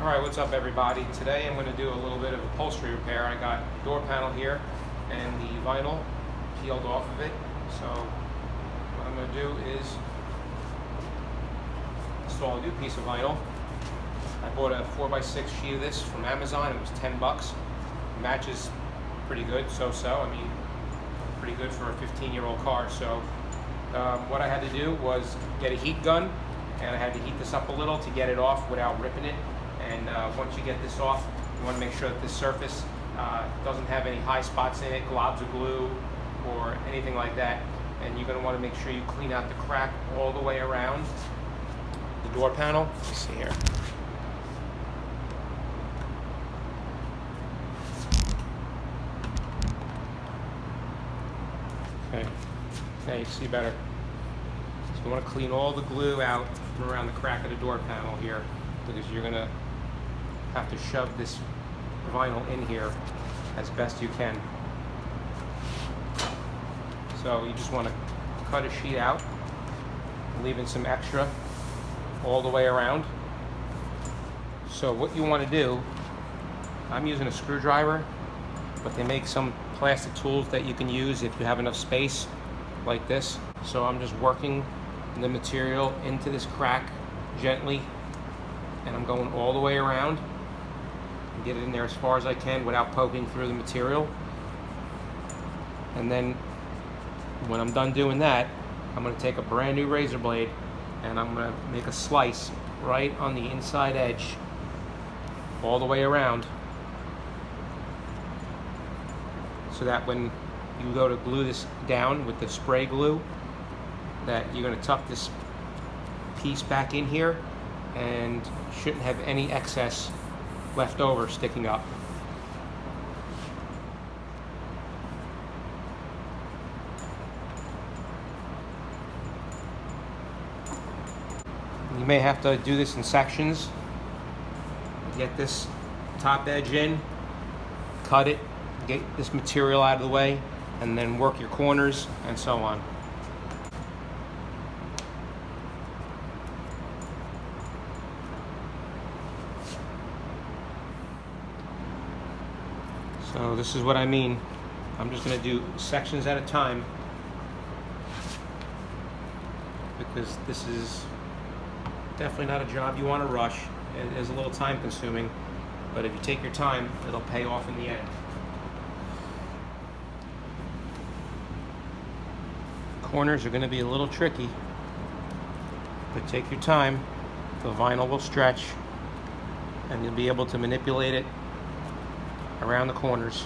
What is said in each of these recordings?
Alright, what's up everybody? Today I'm going to do a little bit of upholstery repair. I got the door panel here and the vinyl peeled off of it. So what I'm going to do is install a new piece of vinyl. I bought a 4x6 sheet of this from Amazon. It was 10 bucks. It matches pretty good, so-so. I mean, pretty good for a 15-year-old car. So what I had to do was get a heat gun, and I had to heat this up a little to get it off without ripping it. And once you get this off, you want to make sure that this surface doesn't have any high spots in it, globs of glue, or anything like that. And you're going to want to make sure you clean out the crack all the way around the door panel. Let's see here. Okay, now you see better. So you want to clean all the glue out from around the crack of the door panel here, because you're going to have to shove this vinyl in here as best you can. So you just want to cut a sheet out, leaving some extra all the way around. So what you want to do, I'm using a screwdriver, but they make some plastic tools that you can use if you have enough space like this. So I'm just working the material into this crack gently, and I'm going all the way around and get it in there as far as I can without poking through the material. And then when I'm done doing that, I'm going to take a brand new razor blade and I'm going to make a slice right on the inside edge all the way around, so that when you go to glue this down with the spray glue, that you're going to tuck this piece back in here and shouldn't have any excess left over sticking up. You may have to do this in sections. Get this top edge in, cut it, get this material out of the way, and then work your corners and so on. So this is what I mean. I'm just going to do sections at a time, because this is definitely not a job you want to rush. It is a little time consuming, but if you take your time, it'll pay off in the end. Corners are going to be a little tricky, but take your time. The vinyl will stretch and you'll be able to manipulate it around the corners.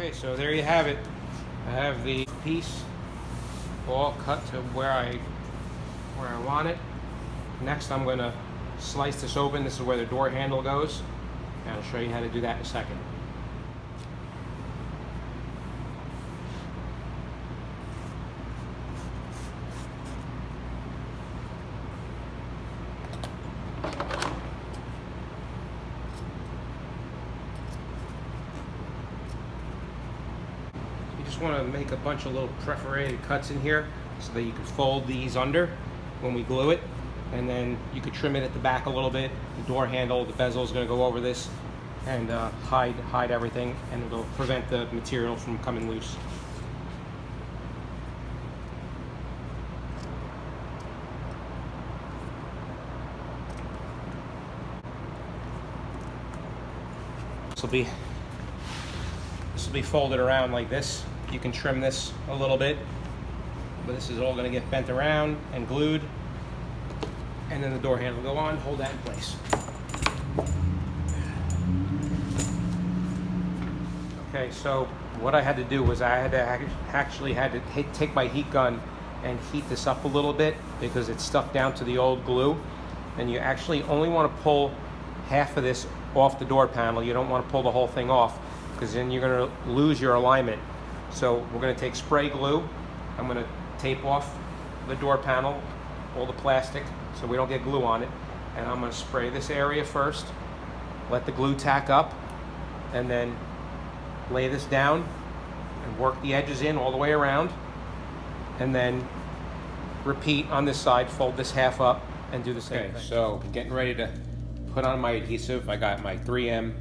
Okay, so there you have it. I have the piece all cut to where I want it. Next, I'm going to slice this open. This is where the door handle goes, and I'll show you how to do that in a second. You just want to make a bunch of little perforated cuts in here so that you can fold these under when we glue it, and then you could trim it at the back a little bit. The door handle, the bezel is going to go over this and hide everything, and it'll prevent the material from coming loose. This will be folded around like this. You can trim this a little bit, but this is all going to get bent around and glued, and then the door handle will go on, hold that in place. Okay, so what I had to do was I had to take my heat gun and heat this up a little bit because it's stuck down to the old glue, and you actually only want to pull half of this off the door panel. You don't want to pull the whole thing off because then you're going to lose your alignment. So we're going to take spray glue. I'm going to tape off the door panel, all the plastic, so we don't get glue on it, and I'm going to spray this area first, let the glue tack up, and then lay this down and work the edges in all the way around, and then repeat on this side, fold this half up, and do the same thing. So getting ready to put on my adhesive. I got my 3M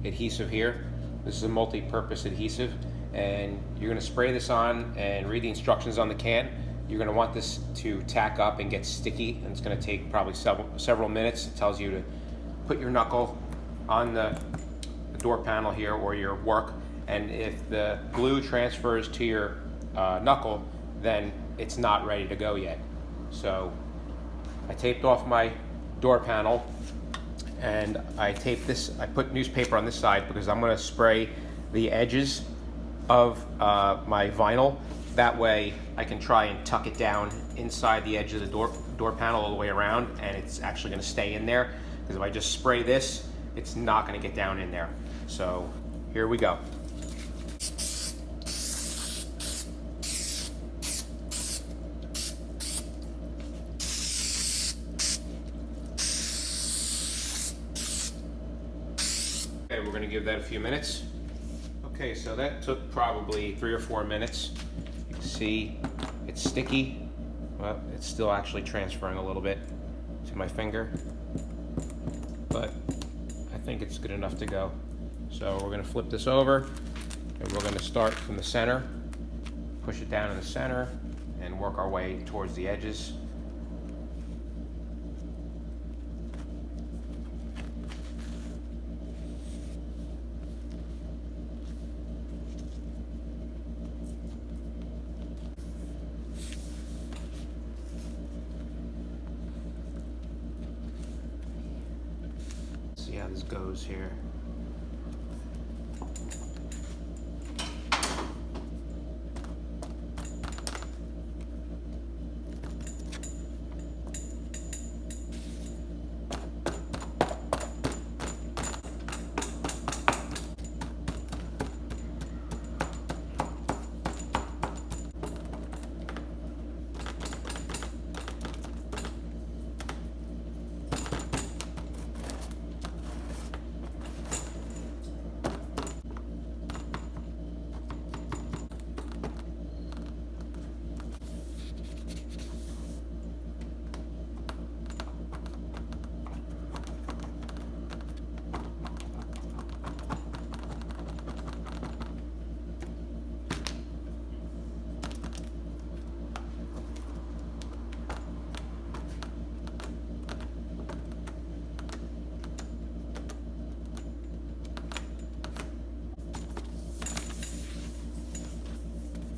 adhesive here. This is a multi-purpose adhesive, and you're going to spray this on and read the instructions on the can. You're going to want this to tack up and get sticky, and it's going to take probably several minutes. It tells you to put your knuckle on the door panel here or your work, and if the glue transfers to your knuckle, then it's not ready to go yet. So I taped off my door panel, and I put newspaper on this side because I'm going to spray the edges of my vinyl. That way I can try and tuck it down inside the edge of the door panel all the way around, and it's actually going to stay in there, because if I just spray this, it's not going to get down in there. So here we go. Okay, we're going to give that a few minutes. Okay, so that took probably 3 or 4 minutes. You can see it's sticky. Well, it's still actually transferring a little bit to my finger, but I think it's good enough to go. So we're going to flip this over, and we're going to start from the center, push it down in the center, and work our way towards the edges. See how this goes here.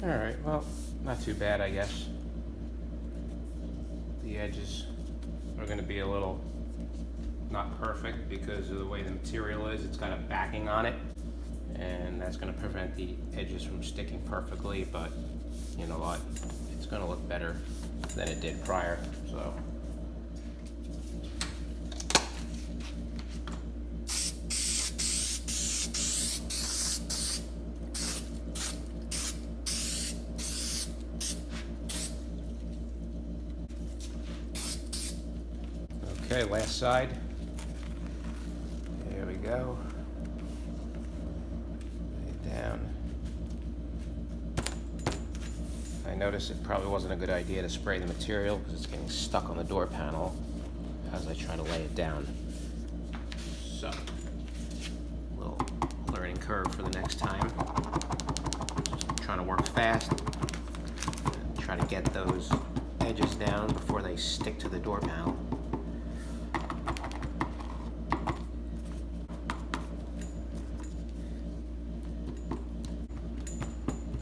Alright, well, not too bad, I guess. The edges are going to be a little not perfect because of the way the material is. It's kind of backing on it. and that's going to prevent the edges from sticking perfectly, but you know what, it's going to look better than it did prior. So okay, last side. There we go. Lay it down. I noticed it probably wasn't a good idea to spray the material because it's getting stuck on the door panel as I try to lay it down. So, little learning curve for the next time. Just trying to work fast. Try to get those edges down before they stick to the door panel.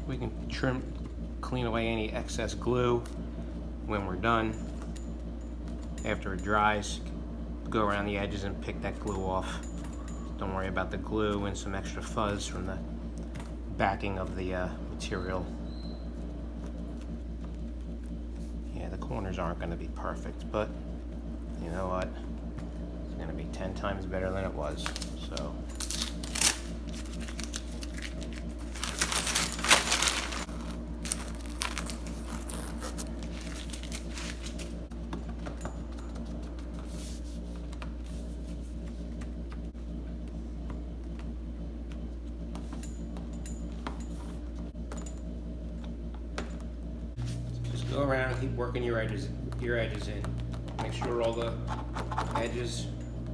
We can clean away any excess glue when we're done. After it dries, go around the edges and pick that glue off. Don't worry about the glue and some extra fuzz from the backing of the material. Yeah, the corners aren't going to be perfect, but you know what? It's going to be 10 times better than it was. So. Go around and keep working your edges in. Make sure all the edges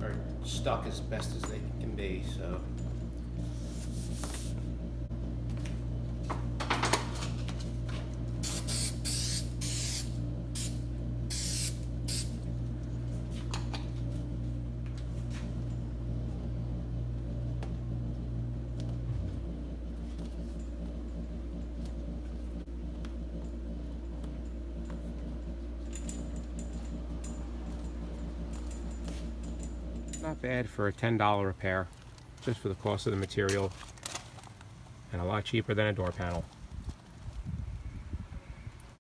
are stuck as best as they can be. So. Not bad for a $10 repair, just for the cost of the material, and a lot cheaper than a door panel.